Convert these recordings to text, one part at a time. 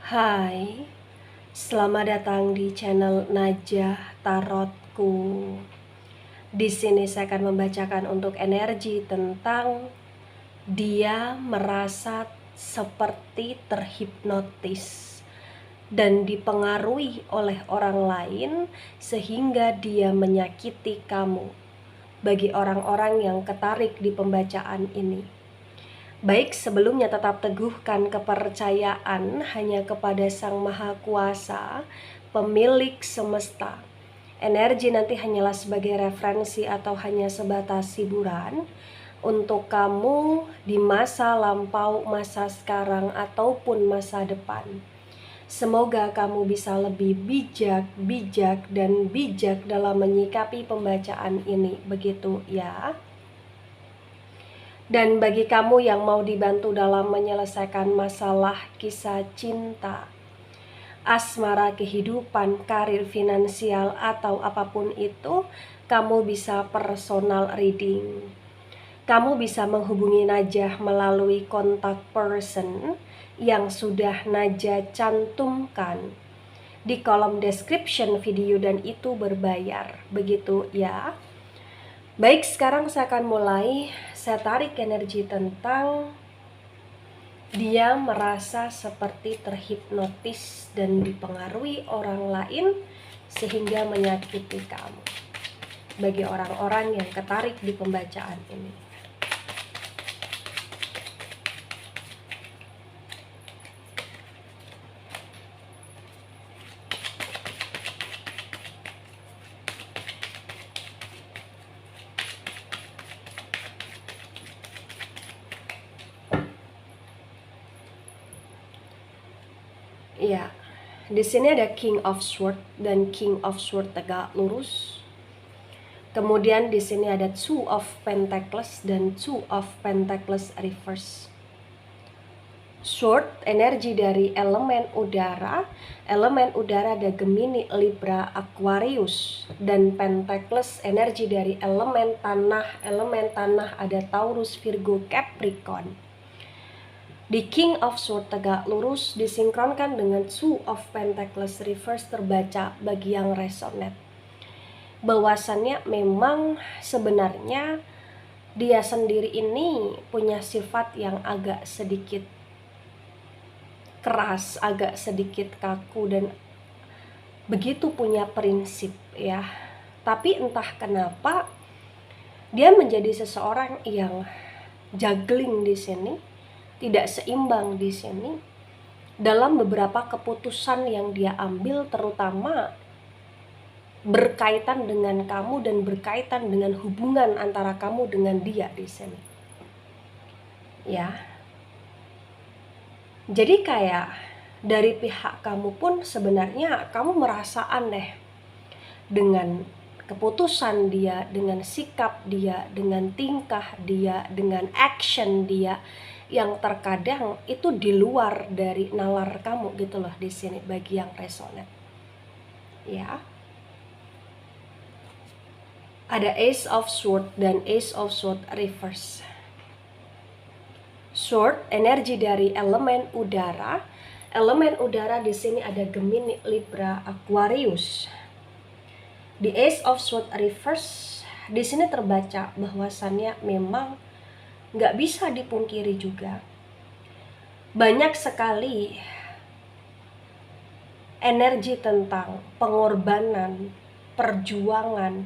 Hai, selamat datang di channel Najah Tarotku. Di sini saya akan membacakan untuk energi tentang dia merasa seperti terhipnotis dan dipengaruhi oleh orang lain sehingga dia menyakiti kamu. Bagi orang-orang yang ketarik di pembacaan ini, baik sebelumnya tetap teguhkan kepercayaan hanya kepada Sang Maha Kuasa, pemilik semesta. Energi nanti hanyalah sebagai referensi atau hanya sebatas hiburan untuk kamu di masa lampau, masa sekarang, ataupun masa depan. Semoga kamu bisa lebih bijak dalam menyikapi pembacaan ini, begitu ya. Dan bagi kamu yang mau dibantu dalam menyelesaikan masalah kisah cinta, asmara, kehidupan, karir, finansial, atau apapun itu, kamu bisa personal reading. Kamu bisa menghubungi Najah melalui kontak person yang sudah Najah cantumkan di kolom description video, dan itu berbayar, begitu ya. Baik, sekarang saya akan mulai. Saya tarik energi tentang dia merasa seperti terhipnotis dan dipengaruhi orang lain sehingga menyakiti kamu. Bagi orang-orang yang ketarik di pembacaan ini. Ya, di sini ada King of Swords dan King of Swords tegak lurus. Kemudian di sini ada Two of Pentacles dan Two of Pentacles reverse. Sword energi dari elemen udara ada Gemini, Libra, Aquarius, dan Pentacles energi dari elemen tanah ada Taurus, Virgo, Capricorn. Di King of Swords tegak lurus disinkronkan dengan Two of Pentacles reverse terbaca bagi yang resonate. Bahwasannya memang sebenarnya dia sendiri ini punya sifat yang agak sedikit keras, agak sedikit kaku, dan begitu punya prinsip ya. Tapi entah kenapa dia menjadi seseorang yang juggling di sini, tidak seimbang di sini dalam beberapa keputusan yang dia ambil, terutama berkaitan dengan kamu dan berkaitan dengan hubungan antara kamu dengan dia di sini. Ya. Jadi kayak dari pihak kamu pun sebenarnya kamu merasa aneh dengan keputusan dia, dengan sikap dia, dengan tingkah dia, dengan action dia yang terkadang itu di luar dari nalar kamu gitu loh di sini bagi yang resonate. Ya. Ada Ace of Swords dan Ace of Swords reverse. Sword energi dari elemen udara. Elemen udara di sini ada Gemini, Libra, Aquarius. Di Ace of Swords reverse di sini terbaca bahwasannya memang nggak bisa dipungkiri juga banyak sekali energi tentang pengorbanan, perjuangan,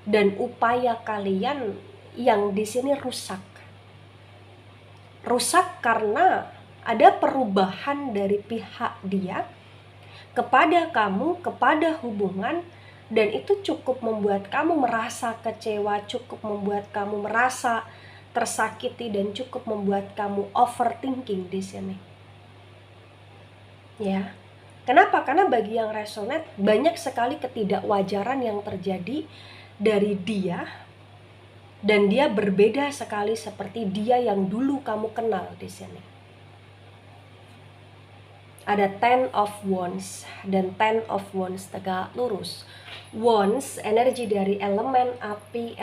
dan upaya kalian yang di sini rusak. Rusak karena ada perubahan dari pihak dia kepada kamu, kepada hubungan, dan itu cukup membuat kamu merasa kecewa, cukup membuat kamu merasa tersakiti, dan cukup membuat kamu overthinking di sini. Ya. Kenapa? Karena bagi yang resonate banyak sekali ketidakwajaran yang terjadi dari dia, dan dia berbeda sekali seperti dia yang dulu kamu kenal di sini. Ada Ten of Wands dan Ten of Wands tegak lurus. Wands energi dari elemen api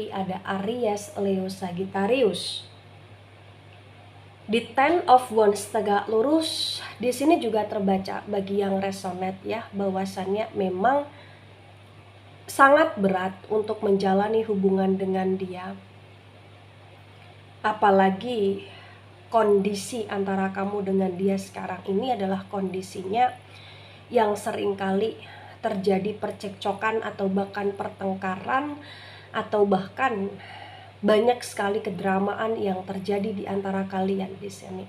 ada Aries, Leo, Sagittarius. Di Ten of Wands tegak lurus, di sini juga terbaca bagi yang resonate ya, bahwasannya memang sangat berat untuk menjalani hubungan dengan dia. Apalagi kondisi antara kamu dengan dia sekarang ini adalah kondisinya yang seringkali terjadi percekcokan atau bahkan pertengkaran, atau bahkan banyak sekali kedramaan yang terjadi di antara kalian di sini.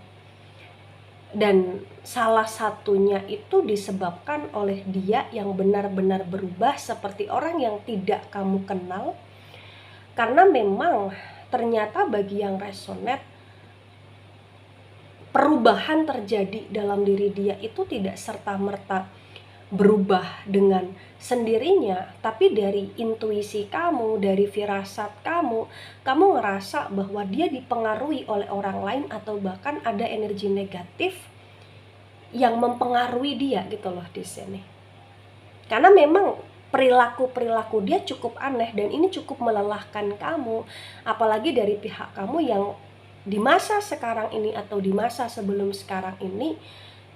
Dan salah satunya itu disebabkan oleh dia yang benar-benar berubah seperti orang yang tidak kamu kenal. Karena memang ternyata bagi yang resonate, perubahan terjadi dalam diri dia itu tidak serta-merta berubah dengan sendirinya, tapi dari intuisi kamu, dari firasat kamu ngerasa bahwa dia dipengaruhi oleh orang lain, atau bahkan ada energi negatif yang mempengaruhi dia gitu loh di sini. Karena memang perilaku dia cukup aneh dan ini cukup melelahkan kamu, apalagi dari pihak kamu yang di masa sekarang ini atau di masa sebelum sekarang ini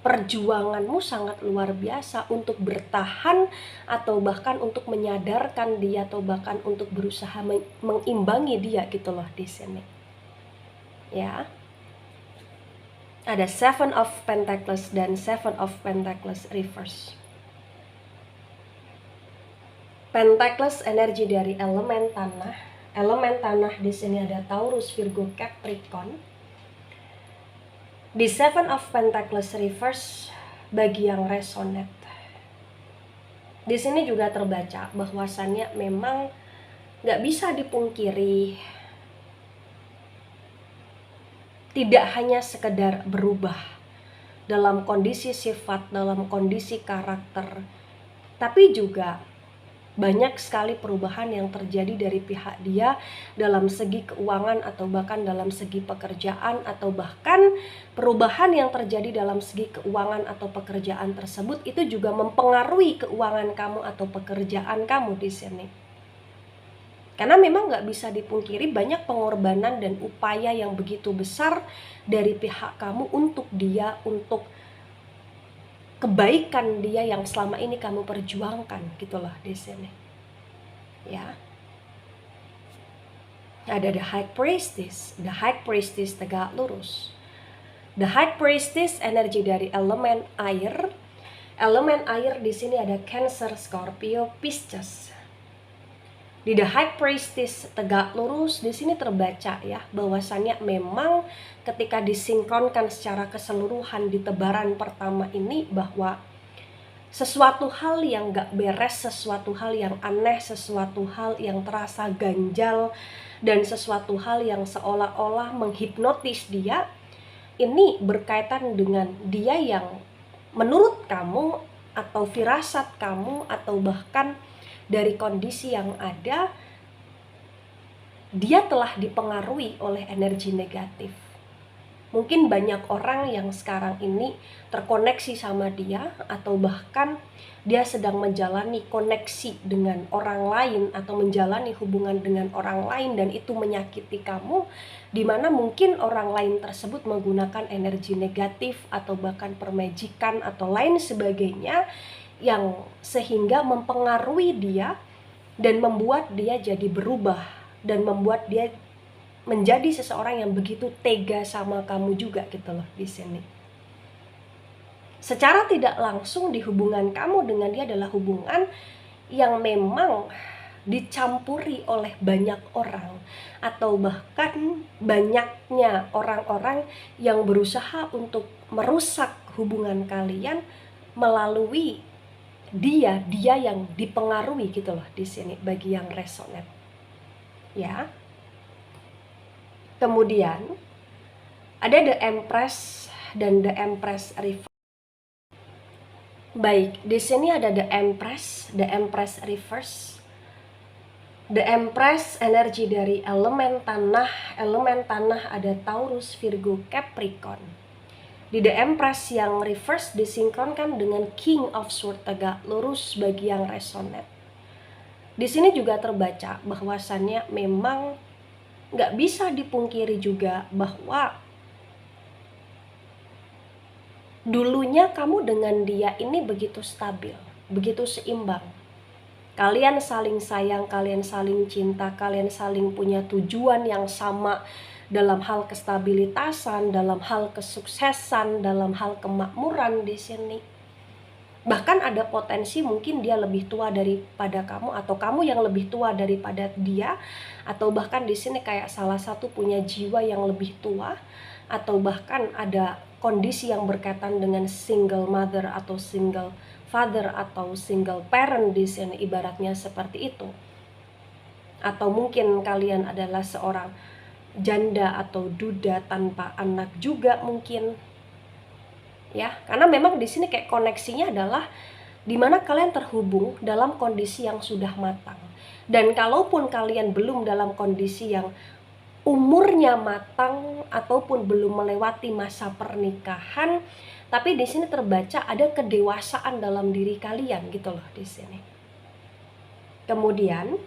perjuanganmu sangat luar biasa untuk bertahan, atau bahkan untuk menyadarkan dia, atau bahkan untuk berusaha mengimbangi dia gitu loh di sini. Ya. Ada Seven of Pentacles dan Seven of Pentacles reverse. Pentacles energi dari elemen tanah. Elemen tanah di sini ada Taurus, Virgo, Capricorn. Di Seven of Pentacles reverse bagi yang resonate, di sini juga terbaca bahwasannya memang nggak bisa dipungkiri, tidak hanya sekedar berubah dalam kondisi sifat, dalam kondisi karakter, tapi juga banyak sekali perubahan yang terjadi dari pihak dia dalam segi keuangan, atau bahkan dalam segi pekerjaan, atau bahkan perubahan yang terjadi dalam segi keuangan atau pekerjaan tersebut itu juga mempengaruhi keuangan kamu atau pekerjaan kamu di sini. Karena memang nggak bisa dipungkiri banyak pengorbanan dan upaya yang begitu besar dari pihak kamu untuk dia, untuk kebaikan dia yang selama ini kamu perjuangkan gitulah di sini. Ya. Ada the High Priestess. The High Priestess tegak lurus. The High Priestess energi dari elemen air. Elemen air di sini ada Cancer, Scorpio, Pisces. Di The High Priestess tegak lurus di sini terbaca ya bahwasannya memang ketika disinkronkan secara keseluruhan di tebaran pertama ini, bahwa sesuatu hal yang gak beres, sesuatu hal yang aneh, sesuatu hal yang terasa ganjal, dan sesuatu hal yang seolah-olah menghipnotis dia, ini berkaitan dengan dia yang menurut kamu atau firasat kamu, atau bahkan dari kondisi yang ada, dia telah dipengaruhi oleh energi negatif. Mungkin banyak orang yang sekarang ini terkoneksi sama dia, atau bahkan dia sedang menjalani koneksi dengan orang lain, atau menjalani hubungan dengan orang lain, dan itu menyakiti kamu, dimana mungkin orang lain tersebut menggunakan energi negatif, atau bahkan permajikan, atau lain sebagainya, yang sehingga mempengaruhi dia dan membuat dia jadi berubah, dan membuat dia menjadi seseorang yang begitu tega sama kamu juga gitu loh di sini. Secara tidak langsung di hubungan kamu dengan dia adalah hubungan yang memang dicampuri oleh banyak orang, atau bahkan banyaknya orang-orang yang berusaha untuk merusak hubungan kalian melalui dia yang dipengaruhi gitu loh di sini bagi yang resonate. Ya. Kemudian ada The Empress dan The Empress reverse. Baik, di sini ada The Empress reverse. The Empress energi dari elemen tanah. Elemen tanah ada Taurus, Virgo, Capricorn. Di The Empress yang reverse disinkronkan dengan King of Swords tegak lurus bagi yang resonate. Di sini juga terbaca bahwasannya memang nggak bisa dipungkiri juga bahwa Dulunya kamu dengan dia ini begitu stabil, begitu seimbang. Kalian saling sayang, kalian saling cinta, kalian saling punya tujuan yang sama dalam hal kestabilitasan, dalam hal kesuksesan, dalam hal kemakmuran di sini. Bahkan ada potensi mungkin dia lebih tua daripada kamu, atau kamu yang lebih tua daripada dia, atau bahkan di sini kayak salah satu punya jiwa yang lebih tua, atau bahkan ada kondisi yang berkaitan dengan single mother atau single father atau single parent di sini, ibaratnya seperti itu. Atau mungkin kalian adalah seorang janda atau duda tanpa anak juga mungkin. Ya, karena memang di sini kayak koneksinya adalah dimana kalian terhubung dalam kondisi yang sudah matang. Dan kalaupun kalian belum dalam kondisi yang umurnya matang ataupun belum melewati masa pernikahan, tapi di sini terbaca ada kedewasaan dalam diri kalian gitu loh di sini. Kemudian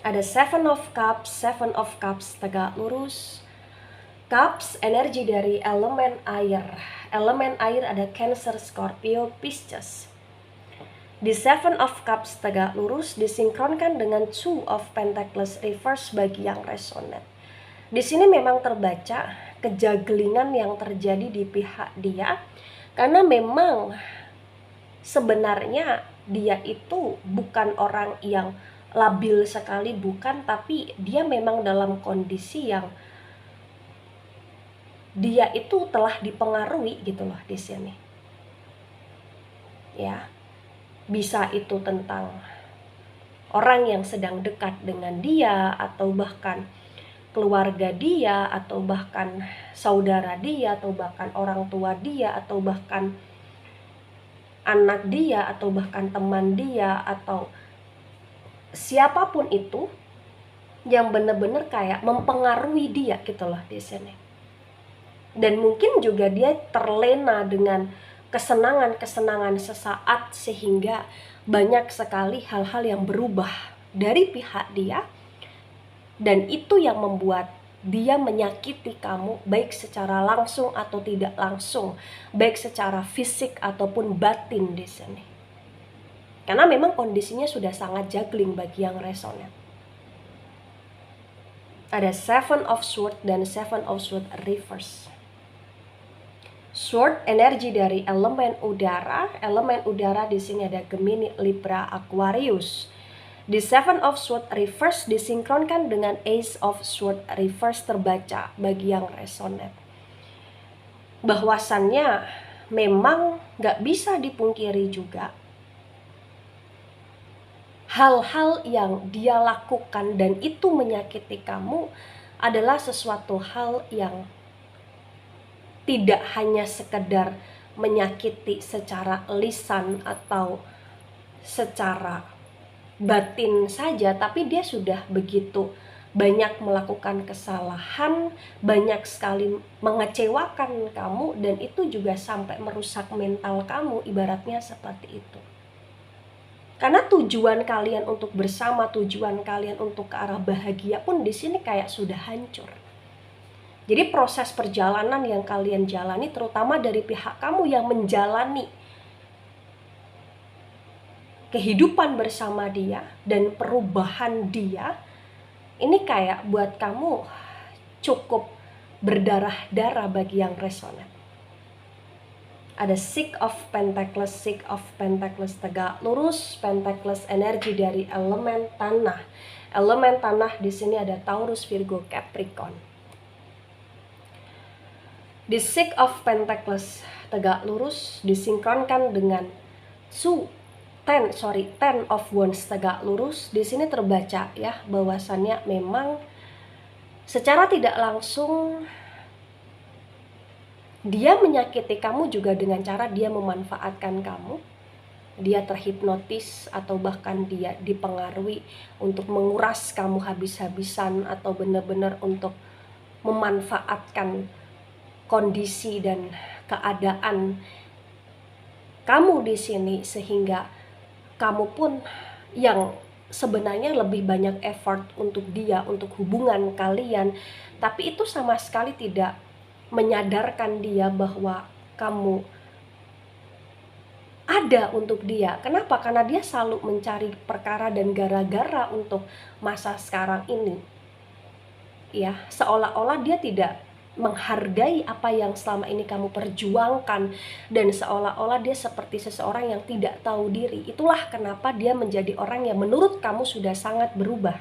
ada Seven of Cups tegak lurus. Cups, energi dari elemen air. Elemen air ada Cancer, Scorpio, Pisces. Di Seven of Cups tegak lurus disinkronkan dengan Two of Pentacles reverse bagi yang resonate. Di sini memang terbaca kejaglingan yang terjadi di pihak dia, karena memang sebenarnya dia itu bukan orang yang labil sekali, bukan, tapi dia memang dalam kondisi yang dia itu telah dipengaruhi gitu loh di sini. Ya. Bisa itu tentang orang yang sedang dekat dengan dia, atau bahkan keluarga dia, atau bahkan saudara dia, atau bahkan orang tua dia, atau bahkan anak dia, atau bahkan teman dia, atau siapapun itu yang benar-benar kayak mempengaruhi dia gitu loh di sini. Dan mungkin juga dia terlena dengan kesenangan-kesenangan sesaat, sehingga banyak sekali hal-hal yang berubah dari pihak dia, dan itu yang membuat dia menyakiti kamu, baik secara langsung atau tidak langsung, baik secara fisik ataupun batin di sini. Karena memang kondisinya sudah sangat juggling bagi yang resonate. Ada Seven of Swords dan Seven of Swords reverse. Sword, energi dari elemen udara. Elemen udara di sini ada Gemini, Libra, Aquarius. Di Seven of Swords reverse disinkronkan dengan Ace of Swords reverse terbaca bagi yang resonate. Bahwasannya memang gak bisa dipungkiri juga, hal-hal yang dia lakukan dan itu menyakiti kamu adalah sesuatu hal yang tidak hanya sekedar menyakiti secara lisan atau secara batin saja, tapi dia sudah begitu banyak melakukan kesalahan, banyak sekali mengecewakan kamu, dan itu juga sampai merusak mental kamu, ibaratnya seperti itu. Karena tujuan kalian untuk bersama, tujuan kalian untuk ke arah bahagia pun di sini kayak sudah hancur. Jadi proses perjalanan yang kalian jalani, terutama dari pihak kamu yang menjalani kehidupan bersama dia dan perubahan dia, ini kayak buat kamu cukup berdarah-darah bagi yang resonate. Ada Six of Pentacles tegak lurus. Pentacles energi dari elemen tanah. Elemen tanah di sini ada Taurus, Virgo, Capricorn. Di Six of Pentacles tegak lurus disinkronkan dengan Ten of Wands tegak lurus. Di sini terbaca ya bahwasannya memang secara tidak langsung dia menyakiti kamu juga dengan cara dia memanfaatkan kamu. Dia terhipnotis atau bahkan dia dipengaruhi untuk menguras kamu habis-habisan, atau benar-benar untuk memanfaatkan kondisi dan keadaan kamu di sini, sehingga kamu pun yang sebenarnya lebih banyak effort untuk dia, untuk hubungan kalian, tapi itu sama sekali tidak menyadarkan dia bahwa kamu ada untuk dia. Kenapa? Karena dia selalu mencari perkara dan gara-gara untuk masa sekarang ini. Ya, seolah-olah dia tidak menghargai apa yang selama ini kamu perjuangkan, dan seolah-olah dia seperti seseorang yang tidak tahu diri. Itulah kenapa dia menjadi orang yang menurut kamu sudah sangat berubah.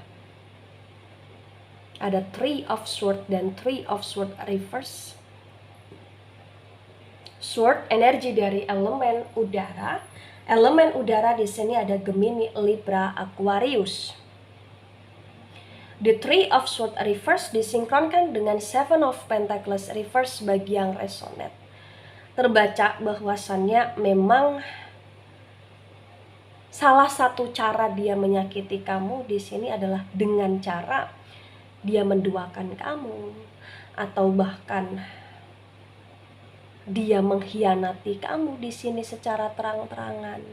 Ada Three of Swords dan Three of Swords reverse. Sword energi dari elemen udara. Elemen udara di sini ada Gemini, Libra, Aquarius. The Three of Swords reverse disinkronkan dengan Seven of Pentacles reverse bagi yang resonate. Terbaca bahwasannya memang salah satu cara dia menyakiti kamu di sini adalah dengan cara dia menduakan kamu, atau bahkan dia mengkhianati kamu di sini secara terang-terangan,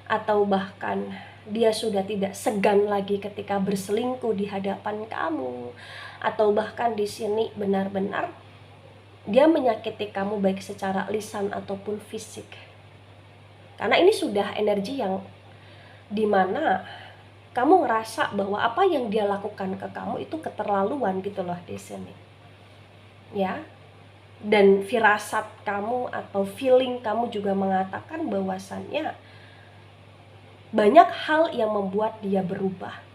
atau bahkan dia sudah tidak segan lagi ketika berselingkuh di hadapan kamu, atau bahkan di sini benar-benar dia menyakiti kamu baik secara lisan ataupun fisik. Karena ini sudah energi yang dimana kamu ngerasa bahwa apa yang dia lakukan ke kamu itu keterlaluan gitu loh di sini. Ya. Dan firasat kamu atau feeling kamu juga mengatakan bahwasannya banyak hal yang membuat dia berubah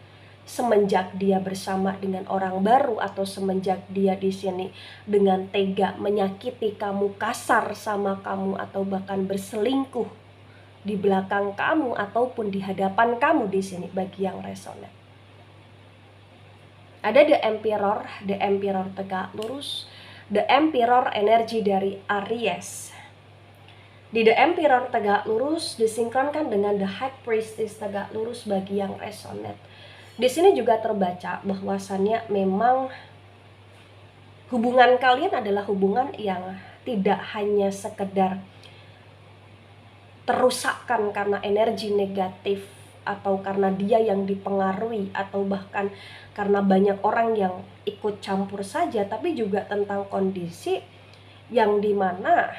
semenjak dia bersama dengan orang baru, atau semenjak dia di sini dengan tega menyakiti kamu, kasar sama kamu, atau bahkan berselingkuh di belakang kamu ataupun di hadapan kamu di sini bagi yang resonate. Ada The Emperor tegak lurus. The Emperor energi dari Aries. Di The Emperor tegak lurus disinkronkan dengan The High Priestess tegak lurus bagi yang resonate. Di sini juga terbaca bahwasannya memang hubungan kalian adalah hubungan yang tidak hanya sekedar terusakkan karena energi negatif, atau karena dia yang dipengaruhi, atau bahkan karena banyak orang yang ikut campur saja, tapi juga tentang kondisi yang dimana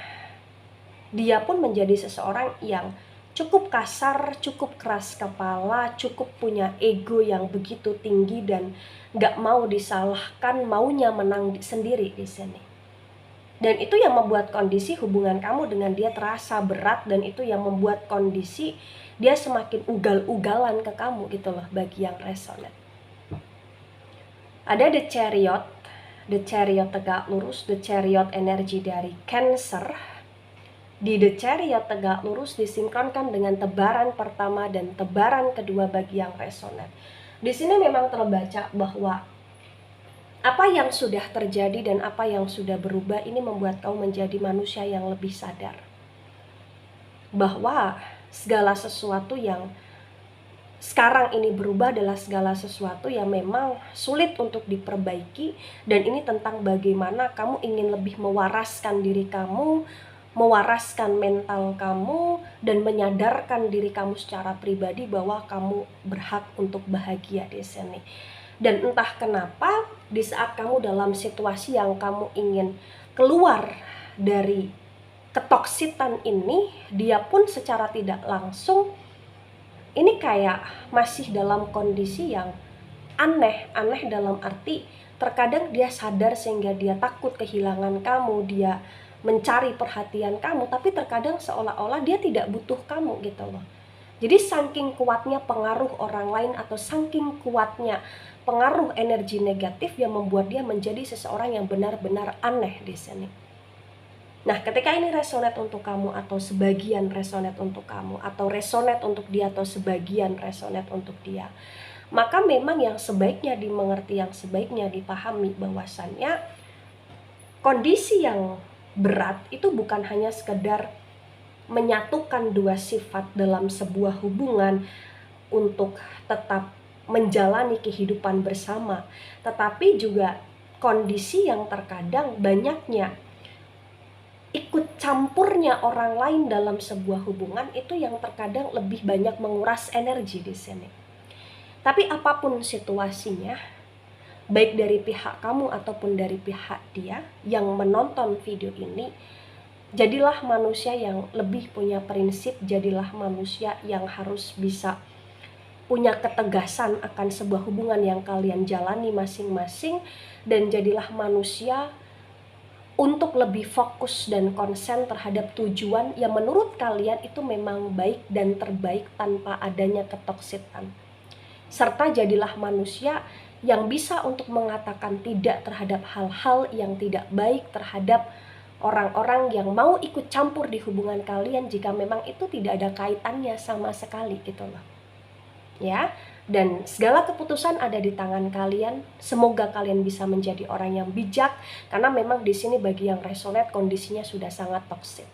dia pun menjadi seseorang yang cukup kasar, cukup keras kepala, cukup punya ego yang begitu tinggi dan gak mau disalahkan, maunya menang sendiri di sini. Dan itu yang membuat kondisi hubungan kamu dengan dia terasa berat, dan itu yang membuat kondisi dia semakin ugal-ugalan ke kamu gitu loh bagi yang resonate. Ada The Chariot tegak lurus, The Chariot energi dari Cancer. Di The Chariot tegak lurus disinkronkan dengan tebaran pertama dan tebaran kedua bagi yang resonate. Di sini memang terbaca bahwa apa yang sudah terjadi dan apa yang sudah berubah ini membuat kau menjadi manusia yang lebih sadar. Bahwa segala sesuatu yang sekarang ini berubah adalah segala sesuatu yang memang sulit untuk diperbaiki. Dan ini tentang bagaimana kamu ingin lebih mewaraskan diri kamu, mewaraskan mental kamu, dan menyadarkan diri kamu secara pribadi bahwa kamu berhak untuk bahagia di sini. Dan entah kenapa di saat kamu dalam situasi yang kamu ingin keluar dari ketoksitan ini, dia pun secara tidak langsung ini kayak masih dalam kondisi yang aneh dalam arti terkadang dia sadar sehingga dia takut kehilangan kamu, dia mencari perhatian kamu, tapi terkadang seolah-olah dia tidak butuh kamu gitu loh. Jadi saking kuatnya pengaruh orang lain, atau saking kuatnya pengaruh energi negatif yang membuat dia menjadi seseorang yang benar-benar aneh di sini. Nah, ketika ini resonate untuk kamu, atau sebagian resonate untuk kamu, atau resonate untuk dia, atau sebagian resonate untuk dia, maka memang yang sebaiknya dimengerti, yang sebaiknya dipahami bahwasannya kondisi yang berat itu bukan hanya sekedar menyatukan dua sifat dalam sebuah hubungan untuk tetap menjalani kehidupan bersama, tetapi juga kondisi yang terkadang banyaknya ikut campurnya orang lain dalam sebuah hubungan itu yang terkadang lebih banyak menguras energi di sini. Tapi apapun situasinya, baik dari pihak kamu ataupun dari pihak dia yang menonton video ini, Jadilah manusia yang lebih punya prinsip, jadilah manusia yang harus bisa punya ketegasan akan sebuah hubungan yang kalian jalani masing-masing, dan jadilah manusia untuk lebih fokus dan konsen terhadap tujuan yang menurut kalian itu memang baik dan terbaik tanpa adanya ketoksikan. Serta jadilah manusia yang bisa untuk mengatakan tidak terhadap hal-hal yang tidak baik, terhadap orang-orang yang mau ikut campur di hubungan kalian jika memang itu tidak ada kaitannya sama sekali gitu loh. Ya, dan segala keputusan ada di tangan kalian. Semoga kalian bisa menjadi orang yang bijak, karena memang di sini bagi yang resonate kondisinya sudah sangat toksik.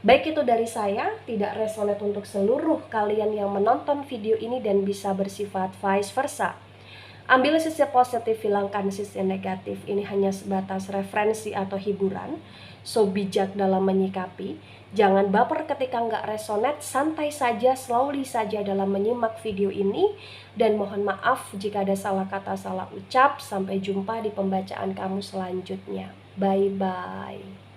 Baik, itu dari saya, tidak resonate untuk seluruh kalian yang menonton video ini dan bisa bersifat vice versa. Ambil sisi positif, hilangkan sisi negatif. Ini hanya sebatas referensi atau hiburan. So, bijak dalam menyikapi. Jangan baper ketika nggak resonate, santai saja, slowly saja dalam menyimak video ini. Dan mohon maaf jika ada salah kata, salah ucap. Sampai jumpa di pembacaan kamu selanjutnya. Bye-bye.